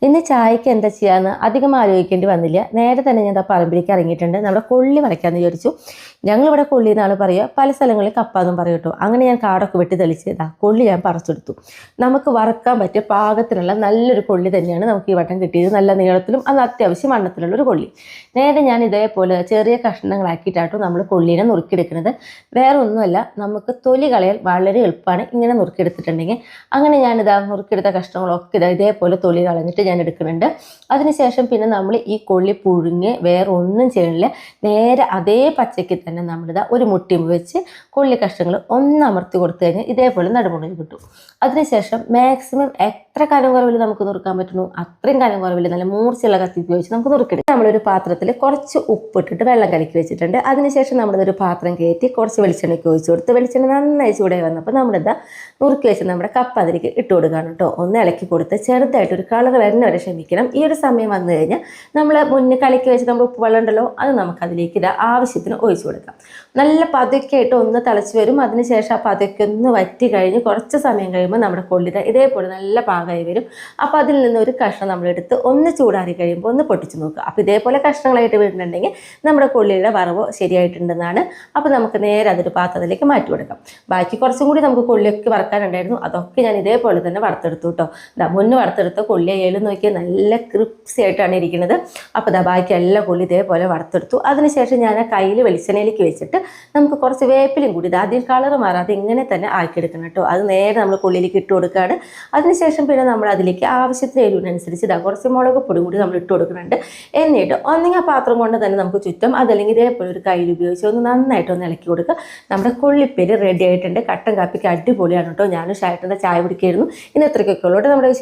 ഇന്ന് ചായക്ക് എന്താ ചെയ്യാന്ന് അധികം ആലോചിക്കേണ്ടി വന്നില്ല. നേരെ തന്നെ ഞാൻ പറമ്പിലേക്ക് ഇറങ്ങിയിട്ടുണ്ട്. നമ്മുടെ കൊള്ളി വരയ്ക്കാമെന്ന് വിചാരിച്ചു. ഞങ്ങളിവിടെ കൊള്ളി എന്നാണ് പറയുക, പല സ്ഥലങ്ങളിൽ കപ്പാന്നും പറയും കേട്ടോ. അങ്ങനെ ഞാൻ കാടൊക്കെ വെട്ടി തെളിച്ച് കൊള്ളി ഞാൻ പറിച്ചെടുത്തു. നമുക്ക് വറക്കാൻ പറ്റിയ പാകത്തിനുള്ള നല്ലൊരു കൊള്ളി തന്നെയാണ് നമുക്ക് ഈ വട്ടം കിട്ടിയത്. നല്ല നീളത്തിലും അത് അത്യാവശ്യം വണ്ണത്തിലുള്ളൊരു കൊള്ളി. നേരെ ഞാൻ ഇതേപോലെ ചെറിയ കഷ്ണങ്ങളാക്കിയിട്ടാട്ടോ നമ്മൾ കൊള്ളീനെ നുറുക്കിയെടുക്കുന്നത്. വേറെ ഒന്നുമല്ല, നമുക്ക് തൊലി കളയാൻ വളരെ എളുപ്പമാണ് ഇങ്ങനെ നുറുക്കിയെടുത്തിട്ടുണ്ടെങ്കിൽ. അങ്ങനെ ഞാനിതാ നുറുക്കിയെടുത്ത കഷ്ണങ്ങളൊക്കെ ഇതേപോലെ തൊലി കളഞ്ഞിട്ട് ഞാൻ എടുക്കുന്നുണ്ട്. അതിനുശേഷം പിന്നെ നമ്മൾ ഈ കൊള്ളി പുഴുങ്ങി വേറെ ഒന്നും ചെയ്യണില്ല. നേരെ അതേ പച്ചയ്ക്ക് തന്നെ നമ്മളിതാ ഒരു മുട്ടിമ്പ് വെച്ച് കൊള്ളി കഷ്ണങ്ങൾ ഒന്ന് അമർത്തി കൊടുത്തു കഴിഞ്ഞാൽ ഇതേപോലെ നടുമുറിഞ്ഞ് കിട്ടും. അതിനുശേഷം മാക്സിമം എത്ര കനം കുറവിൽ നമുക്ക് നുറുക്കാൻ പറ്റുന്നു അത്രയും കനം കുറവിൽ നല്ല മൂർച്ചയുള്ള കത്തി ഉപയോഗിച്ച് നമുക്ക് നുറുക്കിടും. നമ്മളൊരു പാത്രത്തിൽ കുറച്ച് ഉപ്പിട്ടിട്ട് വെള്ളം കലക്കി വെച്ചിട്ടുണ്ട്. അതിനുശേഷം നമ്മളിതൊരു പാത്രം കയറ്റി കുറച്ച് വെളിച്ചെണ്ണയ്ക്ക് ഒഴിച്ചു കൊടുത്ത് വെളിച്ചെണ്ണ നന്നായി ചൂടായി വന്നപ്പോൾ നമ്മളിതാ നുറുക്കി വെച്ച് നമ്മുടെ കപ്പ അതിലേക്ക് ഇട്ട് കൊടുക്കുകയാണ് കേട്ടോ. ഒന്ന് ഇളക്കി കൊടുത്ത് ചെറുതായിട്ടൊരു കളർ വരുന്ന വരെ ക്ഷമിക്കണം. ഈ ഒരു സമയം വന്നു കഴിഞ്ഞാൽ നമ്മൾ മുന്നേ കലക്കി വെച്ച് നമ്മൾ ഉപ്പ് വെള്ളം ഉണ്ടല്ലോ, അത് നമുക്ക് അതിലേക്ക് ഇതാ ആവശ്യത്തിന് ഒഴിച്ചു കൊടുക്കാം. നല്ല പതുക്കെയായിട്ട് ഒന്ന് തിളച്ച് വരും. അതിനുശേഷം ആ പതുക്കെ ഒന്ന് വറ്റി കഴിഞ്ഞ് കുറച്ച് സമയം കഴിയുമ്പോൾ നമ്മുടെ കൊള്ളിത ഇതേപോലെ നല്ല പാകമായി വരും. അപ്പോൾ അതിൽ നിന്ന് ഒരു കഷ്ണം നമ്മളെടുത്ത് ഒന്ന് ചൂടാറി കഴിയുമ്പോൾ ഒന്ന് പൊട്ടിച്ച് നോക്കുക. അപ്പോൾ ഇതേപോലെ കഷ്ണങ്ങളായിട്ട് വരുന്നുണ്ടെങ്കിൽ നമ്മുടെ കൊള്ളിയുടെ വറവ് ശരിയായിട്ടുണ്ടെന്നാണ്. അപ്പോൾ നമുക്ക് നേരെ അതൊരു പാത്രത്തിലേക്ക് മാറ്റി കൊടുക്കാം. ബാക്കി കുറച്ചും കൂടി നമുക്ക് കൊള്ളിയൊക്കെ വറക്കാനുണ്ടായിരുന്നു. അതൊക്കെ ഞാൻ ഇതേപോലെ തന്നെ വറുത്തെടുത്തു കേട്ടോ. മുന്നേ വറുത്തെടുത്ത കൊള്ളി ആയാലും നോക്കിയാൽ നല്ല ക്രിപ്സി ആയിട്ടാണ് ഇരിക്കുന്നത്. അപ്പോൾ ബാക്കി എല്ലാ കൊള്ളി ഇതേപോലെ വറുത്തെടുത്തു. അതിനുശേഷം ഞാൻ ആ കയ്യിൽ വെളിച്ചെണ്ണയിലേക്ക് വെച്ചിട്ട് നമുക്ക് കുറച്ച് വേപ്പിലും കൂടി ആദ്യം കളർ മാറാതെ ഇങ്ങനെ തന്നെ ആക്കിയെടുക്കണം കേട്ടോ. അത് നേരെ നമ്മൾ കൊള്ളിയിലേക്ക് ഇട്ട് കൊടുക്കുകയാണ്. അതിനുശേഷം പിന്നെ നമ്മൾ അതിലേക്ക് ആവശ്യത്തിന് എരിവിനനുസരിച്ച് കുറച്ച് മുളക് പൊടി കൂടി നമ്മൾ ഇട്ട് കൊടുക്കുന്നുണ്ട്. എന്നിട്ട് ഒന്നെങ്കിൽ ആ പാത്രം കൊണ്ട് തന്നെ നമുക്ക് ചുറ്റും, അതല്ലെങ്കിൽ ഇതേപോലെ ഒരു കയ്യിൽ ഉപയോഗിച്ച് ഒന്ന് നന്നായിട്ടൊന്ന് ഇളക്കി കൊടുക്കുക. നമ്മുടെ കൊള്ളിപ്പേര് റെഡി ആയിട്ടുണ്ട്. കട്ടൻ കാപ്പിക്ക് അടിപൊളിയാണ് കേട്ടോ. ഞാനും ഷായിട്ടൻ്റെ ചായ പിടിക്കായിരുന്നു. ഇന്ന് എത്രയ്ക്കൊക്കെ ഉള്ളൂ നമ്മുടെ വിശേഷം.